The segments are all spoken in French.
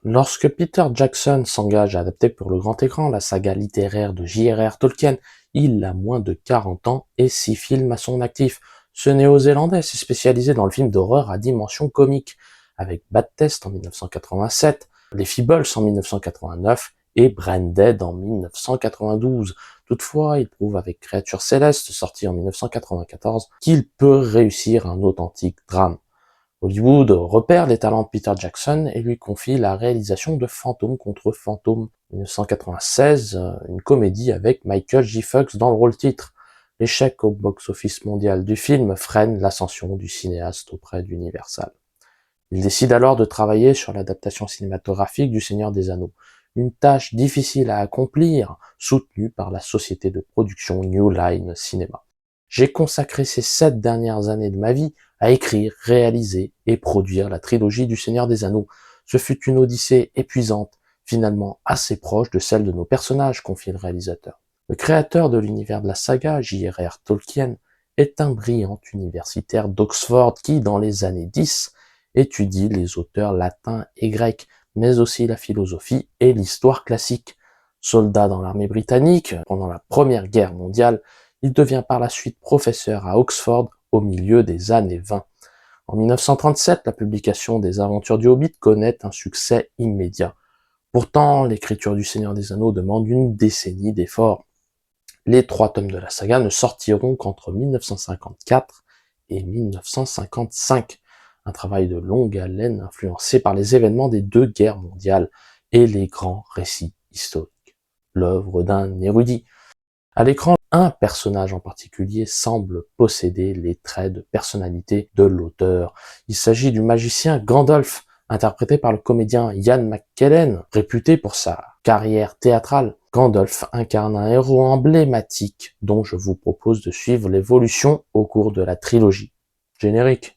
Lorsque Peter Jackson s'engage à adapter pour le grand écran la saga littéraire de J.R.R. Tolkien, il a moins de 40 ans et 6 films à son actif. Ce néo-zélandais s'est spécialisé dans le film d'horreur à dimension comique, avec Bad Test en 1987, Les Feebles en 1989 et Branded en 1992. Toutefois, il prouve avec Créature Céleste, sorti en 1994, qu'il peut réussir un authentique drame. Hollywood repère les talents de Peter Jackson et lui confie la réalisation de Fantôme contre Fantôme, 1996, une comédie avec Michael J. Fox dans le rôle-titre. L'échec au box-office mondial du film freine l'ascension du cinéaste auprès d'Universal. Il décide alors de travailler sur l'adaptation cinématographique du Seigneur des Anneaux, une tâche difficile à accomplir, soutenue par la société de production New Line Cinema. J'ai consacré ces 7 dernières années de ma vie à écrire, réaliser et produire la trilogie du Seigneur des Anneaux. Ce fut une odyssée épuisante, finalement assez proche de celle de nos personnages, confie le réalisateur. Le créateur de l'univers de la saga, J.R.R. Tolkien, est un brillant universitaire d'Oxford qui, dans les années 10, étudie les auteurs latins et grecs, mais aussi la philosophie et l'histoire classique. Soldat dans l'armée britannique pendant la Première Guerre mondiale, il devient par la suite professeur à Oxford au milieu des années 20. En 1937, la publication des Aventures du Hobbit connaît un succès immédiat. Pourtant, l'écriture du Seigneur des Anneaux demande une décennie d'efforts. Les 3 tomes de la saga ne sortiront qu'entre 1954 et 1955. Un travail de longue haleine influencé par les événements des 2 guerres mondiales et les grands récits historiques. L'œuvre d'un érudit. À l'écran, un personnage en particulier semble posséder les traits de personnalité de l'auteur. Il s'agit du magicien Gandalf, interprété par le comédien Ian McKellen, réputé pour sa carrière théâtrale. Gandalf incarne un héros emblématique dont je vous propose de suivre l'évolution au cours de la trilogie. Générique.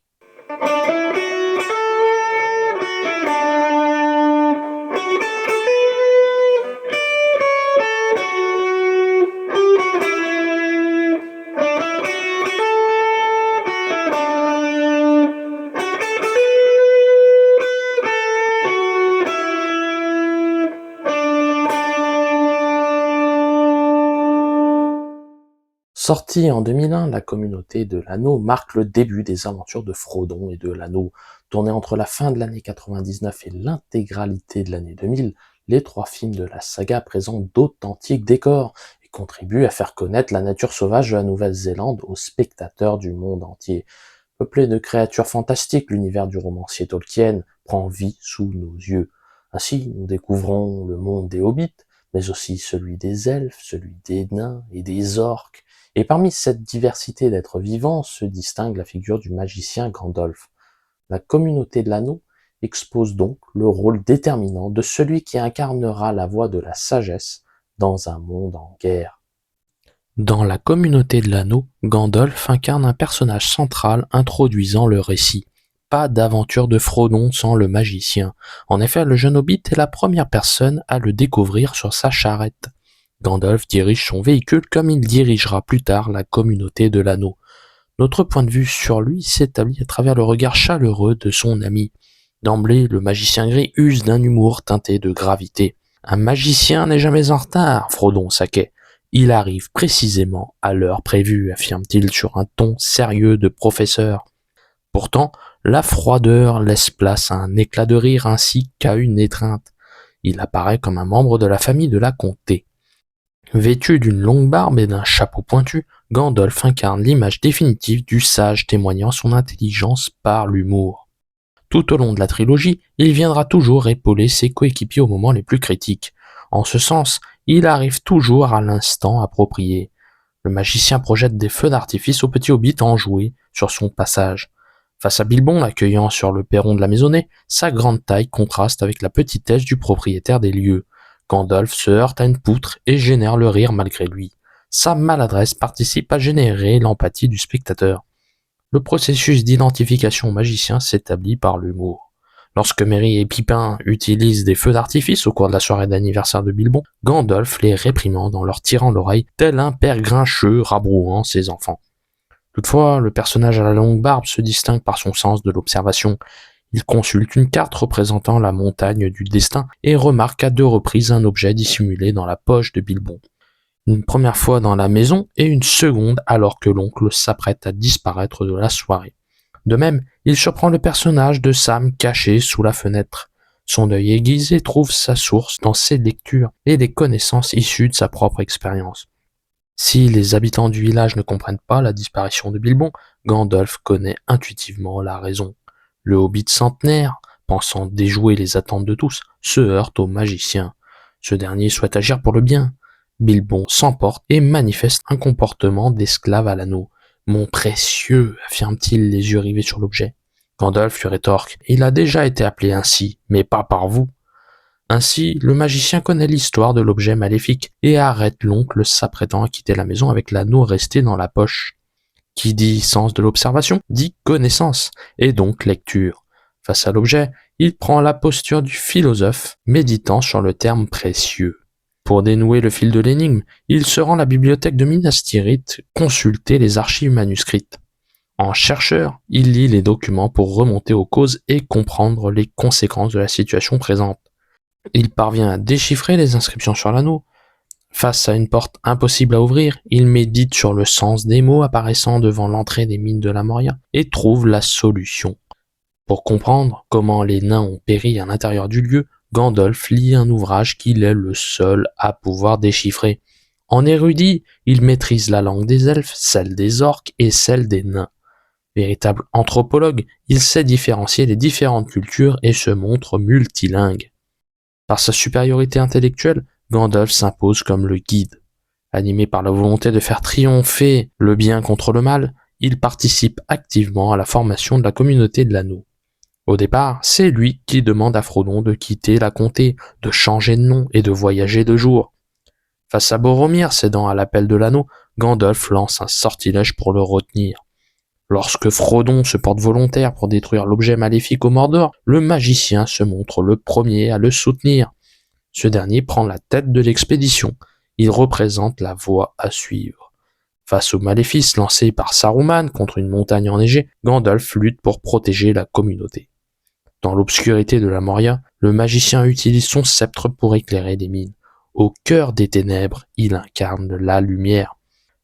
Sortie en 2001, la communauté de l'Anneau marque le début des aventures de Frodon et de l'Anneau. Tournés entre la fin de l'année 99 et l'intégralité de l'année 2000, les 3 films de la saga présentent d'authentiques décors et contribuent à faire connaître la nature sauvage de la Nouvelle-Zélande aux spectateurs du monde entier. Peuplé de créatures fantastiques, l'univers du romancier Tolkien prend vie sous nos yeux. Ainsi, nous découvrons le monde des hobbits, mais aussi celui des elfes, celui des nains et des orques. Et parmi cette diversité d'êtres vivants se distingue la figure du magicien Gandalf. La communauté de l'Anneau expose donc le rôle déterminant de celui qui incarnera la voie de la sagesse dans un monde en guerre. Dans la communauté de l'Anneau, Gandalf incarne un personnage central introduisant le récit. Pas d'aventure de Frodon sans le magicien. En effet, le jeune hobbit est la première personne à le découvrir sur sa charrette. Gandalf dirige son véhicule comme il dirigera plus tard la communauté de l'Anneau. Notre point de vue sur lui s'établit à travers le regard chaleureux de son ami. D'emblée, le magicien gris use d'un humour teinté de gravité. Un magicien n'est jamais en retard, Frodon Saquet. Il arrive précisément à l'heure prévue, affirme-t-il sur un ton sérieux de professeur. Pourtant, la froideur laisse place à un éclat de rire ainsi qu'à une étreinte. Il apparaît comme un membre de la famille de la comté. Vêtu d'une longue barbe et d'un chapeau pointu, Gandalf incarne l'image définitive du sage témoignant son intelligence par l'humour. Tout au long de la trilogie, il viendra toujours épauler ses coéquipiers aux moments les plus critiques. En ce sens, il arrive toujours à l'instant approprié. Le magicien projette des feux d'artifice au petit hobbit enjoué sur son passage. Face à Bilbon l'accueillant sur le perron de la maisonnée, sa grande taille contraste avec la petitesse du propriétaire des lieux. Gandalf se heurte à une poutre et génère le rire malgré lui. Sa maladresse participe à générer l'empathie du spectateur. Le processus d'identification au magicien s'établit par l'humour. Lorsque Merry et Pippin utilisent des feux d'artifice au cours de la soirée d'anniversaire de Bilbon, Gandalf les réprimande en leur tirant l'oreille, tel un père grincheux rabrouant ses enfants. Toutefois, le personnage à la longue barbe se distingue par son sens de l'observation. Il consulte une carte représentant la montagne du destin et remarque à 2 reprises un objet dissimulé dans la poche de Bilbon. Une première fois dans la maison et une seconde alors que l'oncle s'apprête à disparaître de la soirée. De même, il surprend le personnage de Sam caché sous la fenêtre. Son œil aiguisé trouve sa source dans ses lectures et les connaissances issues de sa propre expérience. Si les habitants du village ne comprennent pas la disparition de Bilbon, Gandalf connaît intuitivement la raison. Le hobbit centenaire, pensant déjouer les attentes de tous, se heurte au magicien. Ce dernier souhaite agir pour le bien. Bilbon s'emporte et manifeste un comportement d'esclave à l'anneau. « Mon précieux » affirme-t-il les yeux rivés sur l'objet. Gandalf lui rétorque « Il a déjà été appelé ainsi, mais pas par vous. » Ainsi, le magicien connaît l'histoire de l'objet maléfique et arrête l'oncle s'apprêtant à quitter la maison avec l'anneau resté dans la poche. Qui dit sens de l'observation, dit connaissance, et donc lecture. Face à l'objet, il prend la posture du philosophe, méditant sur le terme précieux. Pour dénouer le fil de l'énigme, il se rend à la bibliothèque de Minas Tirith consulter les archives manuscrites. En chercheur, il lit les documents pour remonter aux causes et comprendre les conséquences de la situation présente. Il parvient à déchiffrer les inscriptions sur l'anneau. Face à une porte impossible à ouvrir, il médite sur le sens des mots apparaissant devant l'entrée des mines de la Moria et trouve la solution. Pour comprendre comment les nains ont péri à l'intérieur du lieu, Gandalf lit un ouvrage qu'il est le seul à pouvoir déchiffrer. En érudit, il maîtrise la langue des elfes, celle des orques et celle des nains. Véritable anthropologue, il sait différencier les différentes cultures et se montre multilingue. Par sa supériorité intellectuelle, Gandalf s'impose comme le guide. Animé par la volonté de faire triompher le bien contre le mal, il participe activement à la formation de la communauté de l'anneau. Au départ, c'est lui qui demande à Frodon de quitter la comté, de changer de nom et de voyager de jour. Face à Boromir cédant à l'appel de l'anneau, Gandalf lance un sortilège pour le retenir. Lorsque Frodon se porte volontaire pour détruire l'objet maléfique au Mordor, le magicien se montre le premier à le soutenir. Ce dernier prend la tête de l'expédition. Il représente la voie à suivre. Face au maléfice lancé par Saruman contre une montagne enneigée, Gandalf lutte pour protéger la communauté. Dans l'obscurité de la Moria, le magicien utilise son sceptre pour éclairer les mines. Au cœur des ténèbres, il incarne la lumière.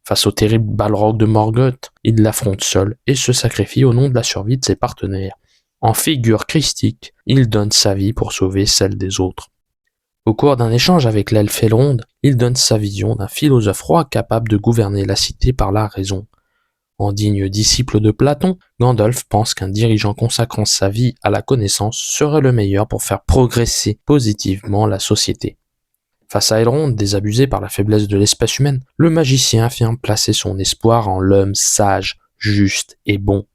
Face au terrible Balrog de Morgoth, il l'affronte seul et se sacrifie au nom de la survie de ses partenaires. En figure christique, il donne sa vie pour sauver celle des autres. Au cours d'un échange avec l'elfe Elrond, il donne sa vision d'un philosophe roi capable de gouverner la cité par la raison. En digne disciple de Platon, Gandalf pense qu'un dirigeant consacrant sa vie à la connaissance serait le meilleur pour faire progresser positivement la société. Face à Elrond, désabusé par la faiblesse de l'espèce humaine, le magicien affirme placer son espoir en l'homme sage, juste et bon.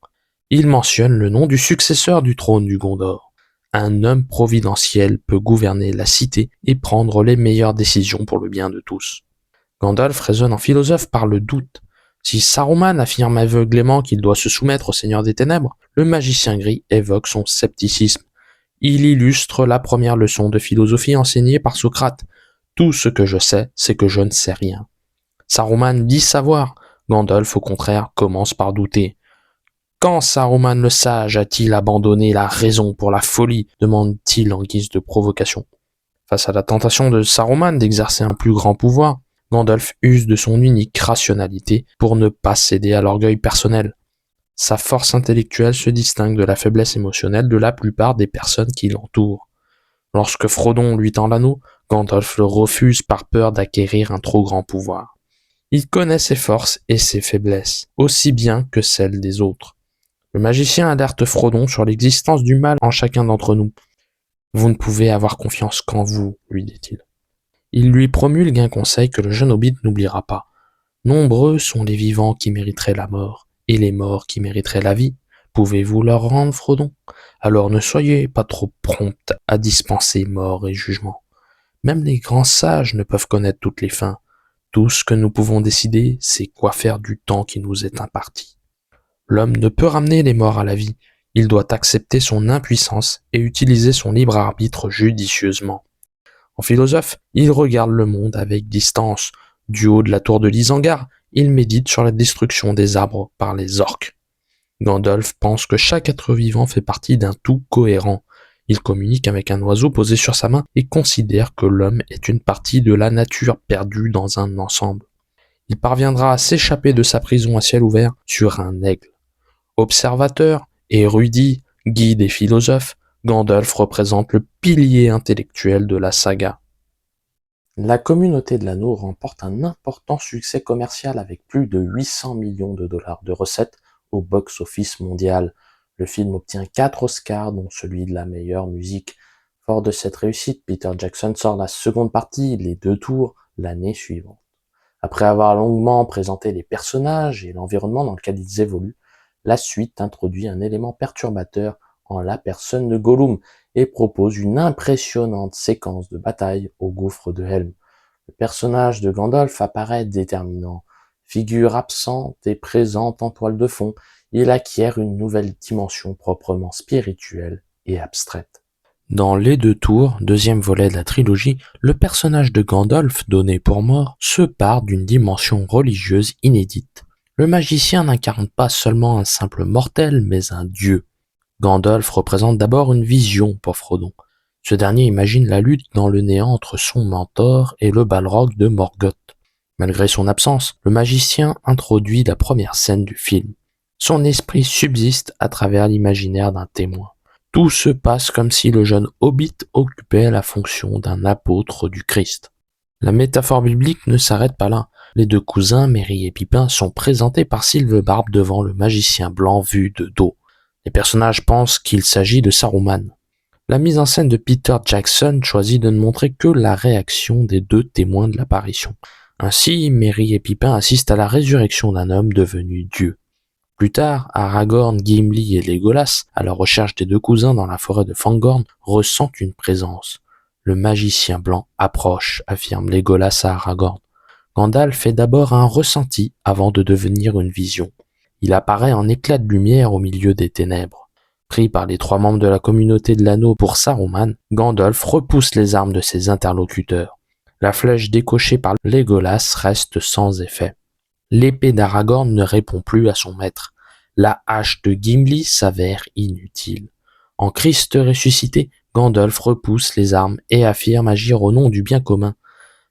Il mentionne le nom du successeur du trône du Gondor. Un homme providentiel peut gouverner la cité et prendre les meilleures décisions pour le bien de tous. Gandalf raisonne en philosophe par le doute. Si Saruman affirme aveuglément qu'il doit se soumettre au Seigneur des Ténèbres, le magicien gris évoque son scepticisme. Il illustre la première leçon de philosophie enseignée par Socrate. Tout ce que je sais, c'est que je ne sais rien. Saruman dit savoir. Gandalf, au contraire, commence par douter. Quand Saruman le sage a-t-il abandonné la raison pour la folie demande-t-il en guise de provocation. Face à la tentation de Saruman d'exercer un plus grand pouvoir, Gandalf use de son unique rationalité pour ne pas céder à l'orgueil personnel. Sa force intellectuelle se distingue de la faiblesse émotionnelle de la plupart des personnes qui l'entourent. Lorsque Frodon lui tend l'anneau, Gandalf le refuse par peur d'acquérir un trop grand pouvoir. Il connaît ses forces et ses faiblesses, aussi bien que celles des autres. Le magicien alerte Frodon sur l'existence du mal en chacun d'entre nous. « Vous ne pouvez avoir confiance qu'en vous, » lui dit-il. Il lui promulgue un conseil que le jeune hobbit n'oubliera pas. Nombreux sont les vivants qui mériteraient la mort, et les morts qui mériteraient la vie. Pouvez-vous leur rendre, Frodon? Alors ne soyez pas trop prompt à dispenser mort et jugement. Même les grands sages ne peuvent connaître toutes les fins. Tout ce que nous pouvons décider, c'est quoi faire du temps qui nous est imparti. L'homme ne peut ramener les morts à la vie. Il doit accepter son impuissance et utiliser son libre arbitre judicieusement. En philosophe, il regarde le monde avec distance. Du haut de la tour de l'Isengard, il médite sur la destruction des arbres par les orques. Gandalf pense que chaque être vivant fait partie d'un tout cohérent. Il communique avec un oiseau posé sur sa main et considère que l'homme est une partie de la nature perdue dans un ensemble. Il parviendra à s'échapper de sa prison à ciel ouvert sur un aigle. Observateur, érudit, guide et philosophe, Gandalf représente le pilier intellectuel de la saga. La communauté de l'anneau remporte un important succès commercial avec plus de 800 millions de dollars de recettes au box-office mondial. Le film obtient 4 Oscars, dont celui de la meilleure musique. Fort de cette réussite, Peter Jackson sort la seconde partie, Les Deux Tours, l'année suivante. Après avoir longuement présenté les personnages et l'environnement dans lequel ils évoluent, la suite introduit un élément perturbateur en la personne de Gollum et propose une impressionnante séquence de bataille au gouffre de Helm. Le personnage de Gandalf apparaît déterminant. Figure absente et présente en toile de fond, il acquiert une nouvelle dimension proprement spirituelle et abstraite. Dans Les Deux Tours, deuxième volet de la trilogie, le personnage de Gandalf, donné pour mort, se part d'une dimension religieuse inédite. Le magicien n'incarne pas seulement un simple mortel, mais un dieu. Gandalf représente d'abord une vision pour Frodon. Ce dernier imagine la lutte dans le néant entre son mentor et le Balrog de Morgoth. Malgré son absence, le magicien introduit la première scène du film. Son esprit subsiste à travers l'imaginaire d'un témoin. Tout se passe comme si le jeune Hobbit occupait la fonction d'un apôtre du Christ. La métaphore biblique ne s'arrête pas là. Les deux cousins, Merry et Pippin, sont présentés par Sylvebarbe devant le magicien blanc vu de dos. Les personnages pensent qu'il s'agit de Saruman. La mise en scène de Peter Jackson choisit de ne montrer que la réaction des deux témoins de l'apparition. Ainsi, Merry et Pippin assistent à la résurrection d'un homme devenu Dieu. Plus tard, Aragorn, Gimli et Legolas, à la recherche des deux cousins dans la forêt de Fangorn, ressentent une présence. Le magicien blanc approche, affirme Legolas à Aragorn. Gandalf fait d'abord un ressenti avant de devenir une vision. Il apparaît en éclat de lumière au milieu des ténèbres. Pris par les 3 membres de la communauté de l'anneau pour Saruman, Gandalf repousse les armes de ses interlocuteurs. La flèche décochée par Legolas reste sans effet. L'épée d'Aragorn ne répond plus à son maître. La hache de Gimli s'avère inutile. En Christ ressuscité, Gandalf repousse les armes et affirme agir au nom du bien commun.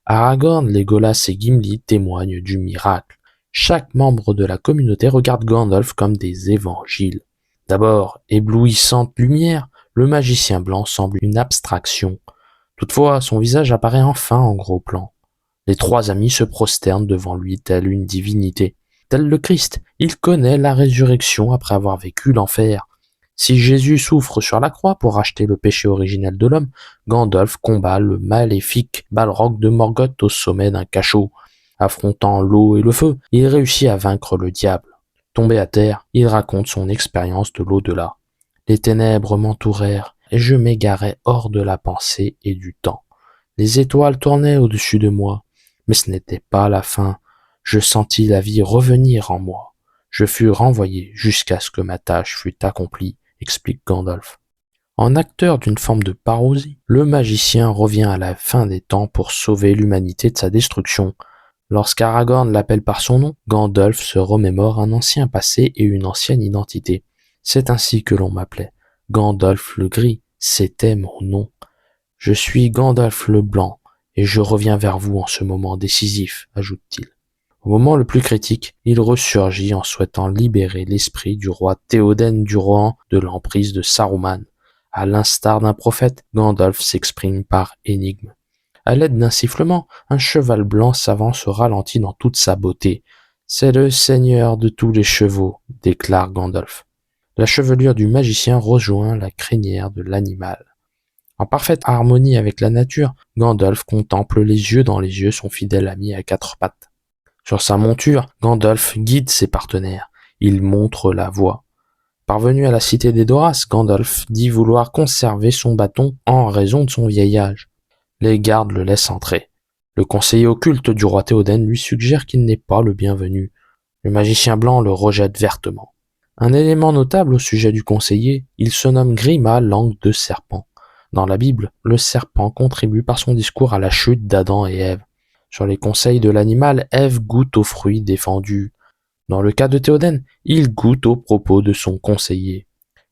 Aragorn, Legolas et Gimli témoignent du miracle. Chaque membre de la communauté regarde Gandalf comme des évangiles. D'abord, éblouissante lumière, le magicien blanc semble une abstraction. Toutefois, son visage apparaît enfin en gros plan. Les 3 amis se prosternent devant lui tel une divinité. Tel le Christ, il connaît la résurrection après avoir vécu l'enfer. Si Jésus souffre sur la croix pour racheter le péché originel de l'homme, Gandalf combat le maléfique Balrog de Morgoth au sommet d'un cachot. Affrontant l'eau et le feu, il réussit à vaincre le diable. Tombé à terre, il raconte son expérience de l'au-delà. Les ténèbres m'entourèrent et je m'égarais hors de la pensée et du temps. Les étoiles tournaient au-dessus de moi. Mais ce n'était pas la fin. Je sentis la vie revenir en moi. Je fus renvoyé jusqu'à ce que ma tâche fût accomplie, explique Gandalf. En acteur d'une forme de parodie, le magicien revient à la fin des temps pour sauver l'humanité de sa destruction. Lorsqu'Aragorn l'appelle par son nom, Gandalf se remémore un ancien passé et une ancienne identité. C'est ainsi que l'on m'appelait. Gandalf le Gris, c'était mon nom. Je suis Gandalf le Blanc. Et je reviens vers vous en ce moment décisif, ajoute-t-il. Au moment le plus critique, il ressurgit en souhaitant libérer l'esprit du roi Théoden du Rohan de l'emprise de Saruman. À l'instar d'un prophète, Gandalf s'exprime par énigme. À l'aide d'un sifflement, un cheval blanc s'avance au ralenti dans toute sa beauté. C'est le seigneur de tous les chevaux, déclare Gandalf. La chevelure du magicien rejoint la crinière de l'animal. En parfaite harmonie avec la nature, Gandalf contemple les yeux dans les yeux son fidèle ami à 4 pattes. Sur sa monture, Gandalf guide ses partenaires. Il montre la voie. Parvenu à la cité d'Edoras, Gandalf dit vouloir conserver son bâton en raison de son vieil âge. Les gardes le laissent entrer. Le conseiller occulte du roi Théoden lui suggère qu'il n'est pas le bienvenu. Le magicien blanc le rejette vertement. Un élément notable au sujet du conseiller, il se nomme Grima, langue de serpent. Dans la Bible, le serpent contribue par son discours à la chute d'Adam et Ève. Sur les conseils de l'animal, Ève goûte aux fruits défendus. Dans le cas de Théoden, il goûte aux propos de son conseiller.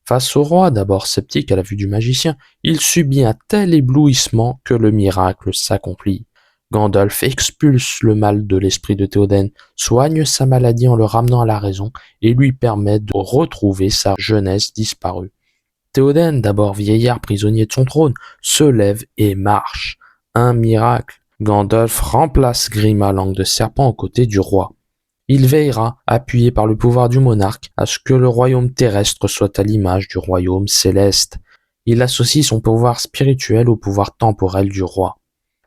Face au roi, d'abord sceptique à la vue du magicien, il subit un tel éblouissement que le miracle s'accomplit. Gandalf expulse le mal de l'esprit de Théoden, soigne sa maladie en le ramenant à la raison et lui permet de retrouver sa jeunesse disparue. Théoden, d'abord vieillard prisonnier de son trône, se lève et marche. Un miracle. Gandalf remplace Grima langue de serpent aux côtés du roi. Il veillera, appuyé par le pouvoir du monarque, à ce que le royaume terrestre soit à l'image du royaume céleste. Il associe son pouvoir spirituel au pouvoir temporel du roi.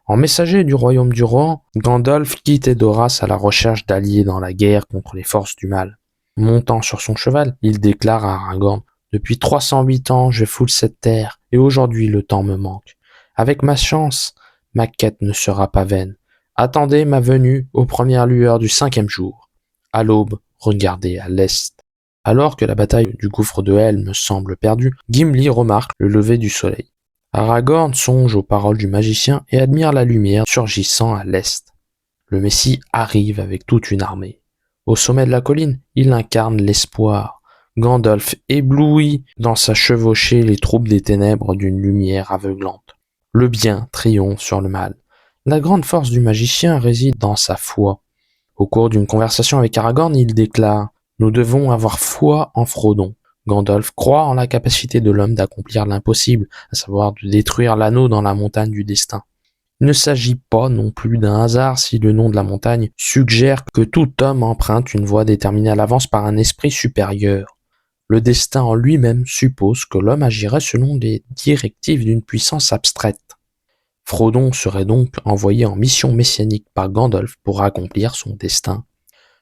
En messager du royaume du roi, Gandalf quitte Edoras à la recherche d'alliés dans la guerre contre les forces du mal. Montant sur son cheval, il déclare à Aragorn: Depuis 308 ans, je foule cette terre, et aujourd'hui le temps me manque. Avec ma chance, ma quête ne sera pas vaine. Attendez ma venue aux premières lueurs du 5e jour. À l'aube, regardez à l'est. Alors que la bataille du gouffre de Helm semble perdue, Gimli remarque le lever du soleil. Aragorn songe aux paroles du magicien et admire la lumière surgissant à l'est. Le Messie arrive avec toute une armée. Au sommet de la colline, il incarne l'espoir. Gandalf éblouit dans sa chevauchée les troupes des ténèbres d'une lumière aveuglante. Le bien triomphe sur le mal. La grande force du magicien réside dans sa foi. Au cours d'une conversation avec Aragorn, il déclare: Nous devons avoir foi en Frodon. Gandalf croit en la capacité de l'homme d'accomplir l'impossible, à savoir de détruire l'anneau dans la montagne du destin. Il ne s'agit pas non plus d'un hasard si le nom de la montagne suggère que tout homme emprunte une voie déterminée à l'avance par un esprit supérieur. Le destin en lui-même suppose que l'homme agirait selon les directives d'une puissance abstraite. Frodon serait donc envoyé en mission messianique par Gandalf pour accomplir son destin.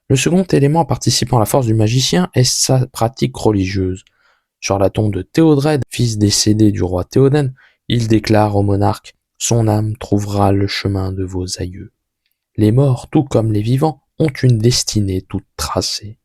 Le second élément participant à la force du magicien est sa pratique religieuse. Sur la tombe de Théodred, fils décédé du roi Théoden, il déclare au monarque: Son âme trouvera le chemin de vos aïeux. Les morts, tout comme les vivants, ont une destinée toute tracée.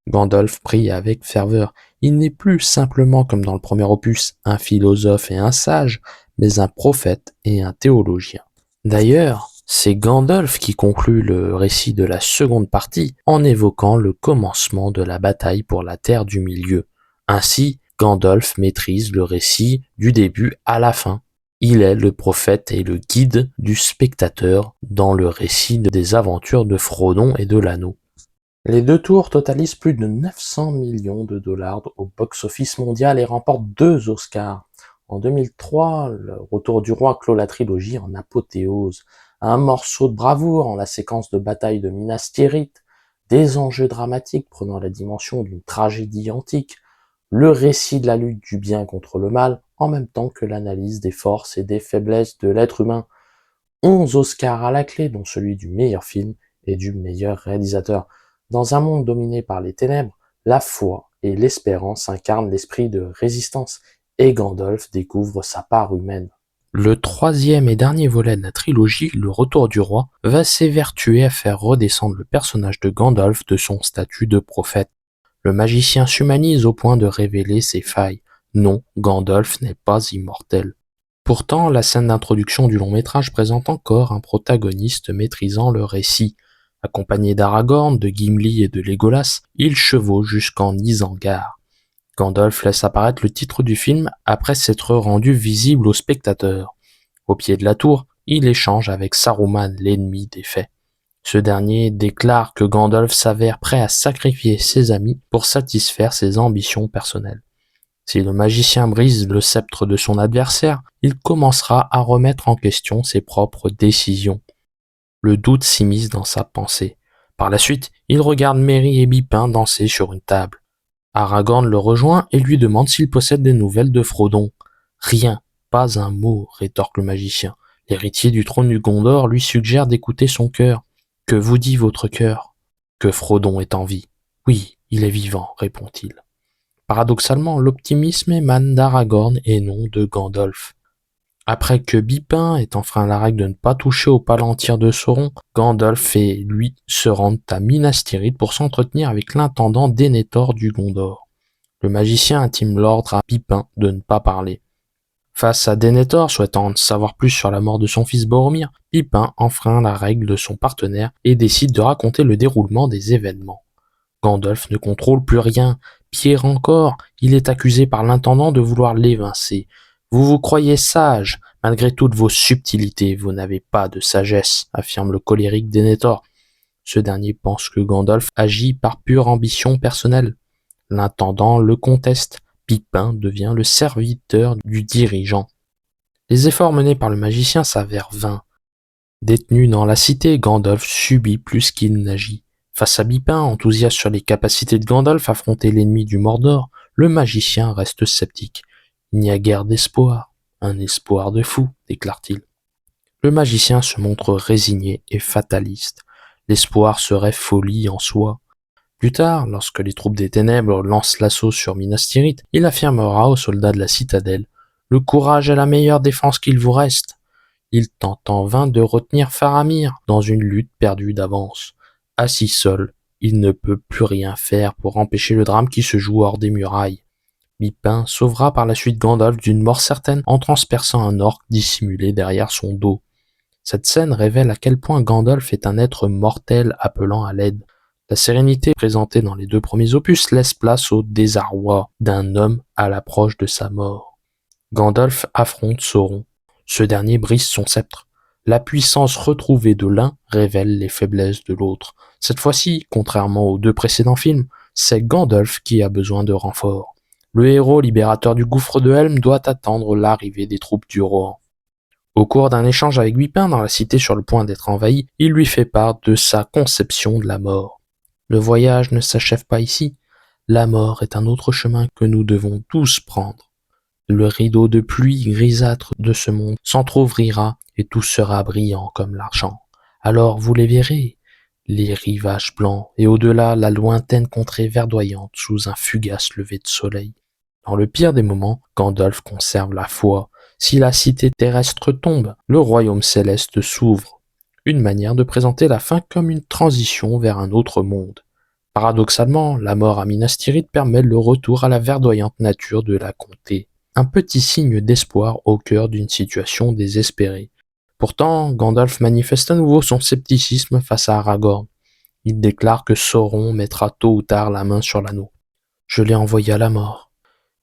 Gandalf prie avec ferveur. Il n'est plus simplement, comme dans le premier opus, un philosophe et un sage, mais un prophète et un théologien. D'ailleurs, c'est Gandalf qui conclut le récit de la seconde partie en évoquant le commencement de la bataille pour la Terre du Milieu. Ainsi, Gandalf maîtrise le récit du début à la fin. Il est le prophète et le guide du spectateur dans le récit des aventures de Frodon et de l'Anneau. Les deux tours totalisent plus de 900 millions de dollars au box-office mondial et remportent 2 Oscars. En 2003, le Retour du Roi clôt la trilogie en apothéose. Un morceau de bravoure en la séquence de bataille de Minas Tirith, des enjeux dramatiques prenant la dimension d'une tragédie antique, le récit de la lutte du bien contre le mal, en même temps que l'analyse des forces et des faiblesses de l'être humain. 11 Oscars à la clé, dont celui du meilleur film et du meilleur réalisateur. Dans un monde dominé par les ténèbres, la foi et l'espérance incarnent l'esprit de résistance, et Gandalf découvre sa part humaine. Le troisième et dernier volet de la trilogie, Le Retour du Roi, va s'évertuer à faire redescendre le personnage de Gandalf de son statut de prophète. Le magicien s'humanise au point de révéler ses failles. Non, Gandalf n'est pas immortel. Pourtant, la scène d'introduction du long métrage présente encore un protagoniste maîtrisant le récit. Accompagné d'Aragorn, de Gimli et de Legolas, il chevauche jusqu'en Isengard. Gandalf laisse apparaître le titre du film après s'être rendu visible aux spectateurs. Au pied de la tour, il échange avec Saruman, l'ennemi des faits. Ce dernier déclare que Gandalf s'avère prêt à sacrifier ses amis pour satisfaire ses ambitions personnelles. Si le magicien brise le sceptre de son adversaire, il commencera à remettre en question ses propres décisions. Le doute s'immisce dans sa pensée. Par la suite, il regarde Merry et Bipin danser sur une table. Aragorn le rejoint et lui demande s'il possède des nouvelles de Frodon. Rien, pas un mot, rétorque le magicien. L'héritier du trône du Gondor lui suggère d'écouter son cœur. Que vous dit votre cœur? Que Frodon est en vie. Oui, il est vivant, répond-il. Paradoxalement, l'optimisme émane d'Aragorn et non de Gandalf. Après que Bipin ait enfreint la règle de ne pas toucher au palantir de Sauron, Gandalf et lui se rendent à Minas Tirith pour s'entretenir avec l'intendant Denethor du Gondor. Le magicien intime l'ordre à Bipin de ne pas parler. Face à Denethor, souhaitant en savoir plus sur la mort de son fils Boromir, Bipin enfreint la règle de son partenaire et décide de raconter le déroulement des événements. Gandalf ne contrôle plus rien. Pire encore, il est accusé par l'intendant de vouloir l'évincer. Vous vous croyez sage, malgré toutes vos subtilités, vous n'avez pas de sagesse, affirme le colérique Denethor. Ce dernier pense que Gandalf agit par pure ambition personnelle. L'intendant le conteste. Pippin devient le serviteur du dirigeant. Les efforts menés par le magicien s'avèrent vains. Détenu dans la cité, Gandalf subit plus qu'il n'agit. Face à Pippin, enthousiaste sur les capacités de Gandalf à affronter l'ennemi du Mordor, le magicien reste sceptique. Il n'y a guère d'espoir, un espoir de fou, déclare-t-il. Le magicien se montre résigné et fataliste. L'espoir serait folie en soi. Plus tard, lorsque les troupes des Ténèbres lancent l'assaut sur Minas Tirith, il affirmera aux soldats de la citadelle « Le courage est la meilleure défense qu'il vous reste ». Il tente en vain de retenir Faramir dans une lutte perdue d'avance. Assis seul, il ne peut plus rien faire pour empêcher le drame qui se joue hors des murailles. Pippin sauvera par la suite Gandalf d'une mort certaine en transperçant un orc dissimulé derrière son dos. Cette scène révèle à quel point Gandalf est un être mortel appelant à l'aide. La sérénité présentée dans les deux premiers opus laisse place au désarroi d'un homme à l'approche de sa mort. Gandalf affronte Sauron. Ce dernier brise son sceptre. La puissance retrouvée de l'un révèle les faiblesses de l'autre. Cette fois-ci, contrairement aux deux précédents films, c'est Gandalf qui a besoin de renfort. Le héros libérateur du gouffre de Helm doit attendre l'arrivée des troupes du Rohan. Au cours d'un échange avec Pippin dans la cité sur le point d'être envahie, il lui fait part de sa conception de la mort. Le voyage ne s'achève pas ici. La mort est un autre chemin que nous devons tous prendre. Le rideau de pluie grisâtre de ce monde s'entr'ouvrira et tout sera brillant comme l'argent. Alors vous les verrez, les rivages blancs et au-delà la lointaine contrée verdoyante sous un fugace lever de soleil. Dans le pire des moments, Gandalf conserve la foi. Si la cité terrestre tombe, le royaume céleste s'ouvre. Une manière de présenter la fin comme une transition vers un autre monde. Paradoxalement, la mort à Minas Tirith permet le retour à la verdoyante nature de la comté. Un petit signe d'espoir au cœur d'une situation désespérée. Pourtant, Gandalf manifeste à nouveau son scepticisme face à Aragorn. Il déclare que Sauron mettra tôt ou tard la main sur l'anneau. « Je l'ai envoyé à la mort. »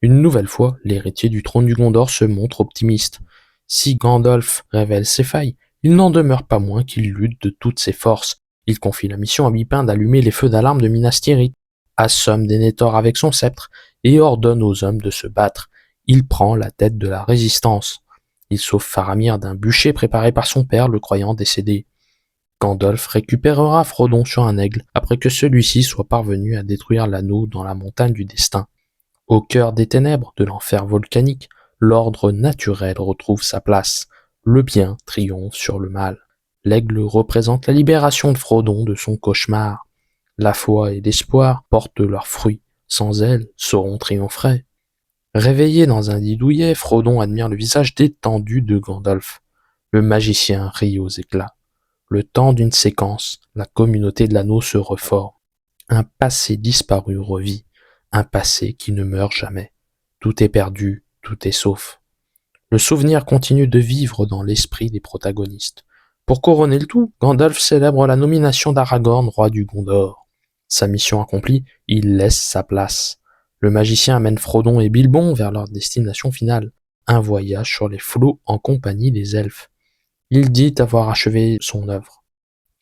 Une nouvelle fois, l'héritier du trône du Gondor se montre optimiste. Si Gandalf révèle ses failles, il n'en demeure pas moins qu'il lutte de toutes ses forces. Il confie la mission à Pippin d'allumer les feux d'alarme de Minas Tirith, assomme Denethor avec son sceptre et ordonne aux hommes de se battre. Il prend la tête de la résistance. Il sauve Faramir d'un bûcher préparé par son père, le croyant décédé. Gandalf récupérera Frodon sur un aigle après que celui-ci soit parvenu à détruire l'anneau dans la montagne du destin. Au cœur des ténèbres de l'enfer volcanique, l'ordre naturel retrouve sa place. Le bien triomphe sur le mal. L'aigle représente la libération de Frodon de son cauchemar. La foi et l'espoir portent leurs fruits. Sans elle, Sauron triompherait. Réveillé dans un lit douillet, Frodon admire le visage détendu de Gandalf. Le magicien rit aux éclats. Le temps d'une séquence, la communauté de l'anneau se reforme. Un passé disparu revit. Un passé qui ne meurt jamais. Tout est perdu, tout est sauf. Le souvenir continue de vivre dans l'esprit des protagonistes. Pour couronner le tout, Gandalf célèbre la nomination d'Aragorn, roi du Gondor. Sa mission accomplie, il laisse sa place. Le magicien amène Frodon et Bilbon vers leur destination finale, un voyage sur les flots en compagnie des elfes. Il dit avoir achevé son œuvre.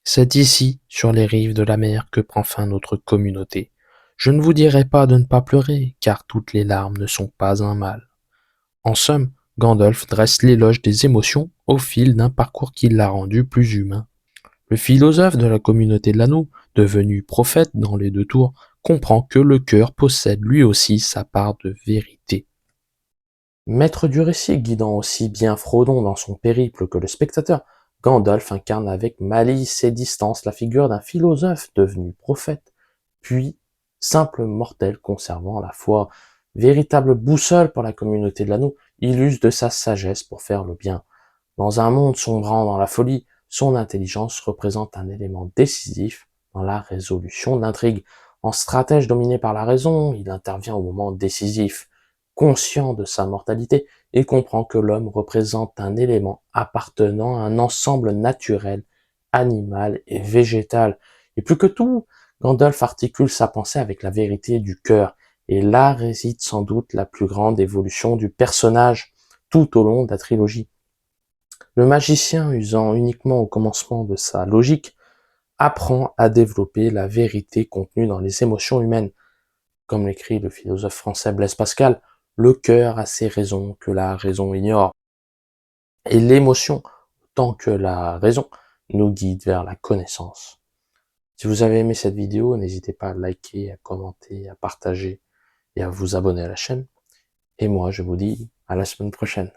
C'est ici, sur les rives de la mer, que prend fin notre communauté. Je ne vous dirai pas de ne pas pleurer, car toutes les larmes ne sont pas un mal. En somme, Gandalf dresse l'éloge des émotions au fil d'un parcours qui l'a rendu plus humain. Le philosophe de la communauté de l'anneau, devenu prophète dans les deux tours, comprend que le cœur possède lui aussi sa part de vérité. Maître du récit guidant aussi bien Frodon dans son périple que le spectateur, Gandalf incarne avec malice et distance la figure d'un philosophe devenu prophète, puis simple mortel conservant la foi. Véritable boussole pour la communauté de l'anneau, il use de sa sagesse pour faire le bien. Dans un monde sombrant dans la folie, son intelligence représente un élément décisif dans la résolution de l'intrigue. En stratège dominé par la raison, il intervient au moment décisif. Conscient de sa mortalité, il comprend que l'homme représente un élément appartenant à un ensemble naturel, animal et végétal. Et plus que tout, Gandalf articule sa pensée avec la vérité du cœur, et là réside sans doute la plus grande évolution du personnage tout au long de la trilogie. Le magicien, usant uniquement au commencement de sa logique, apprend à développer la vérité contenue dans les émotions humaines. Comme l'écrit le philosophe français Blaise Pascal, le cœur a ses raisons que la raison ignore. Et l'émotion, autant que la raison, nous guide vers la connaissance. Si vous avez aimé cette vidéo, n'hésitez pas à liker, à commenter, à partager et à vous abonner à la chaîne. Et moi, je vous dis à la semaine prochaine.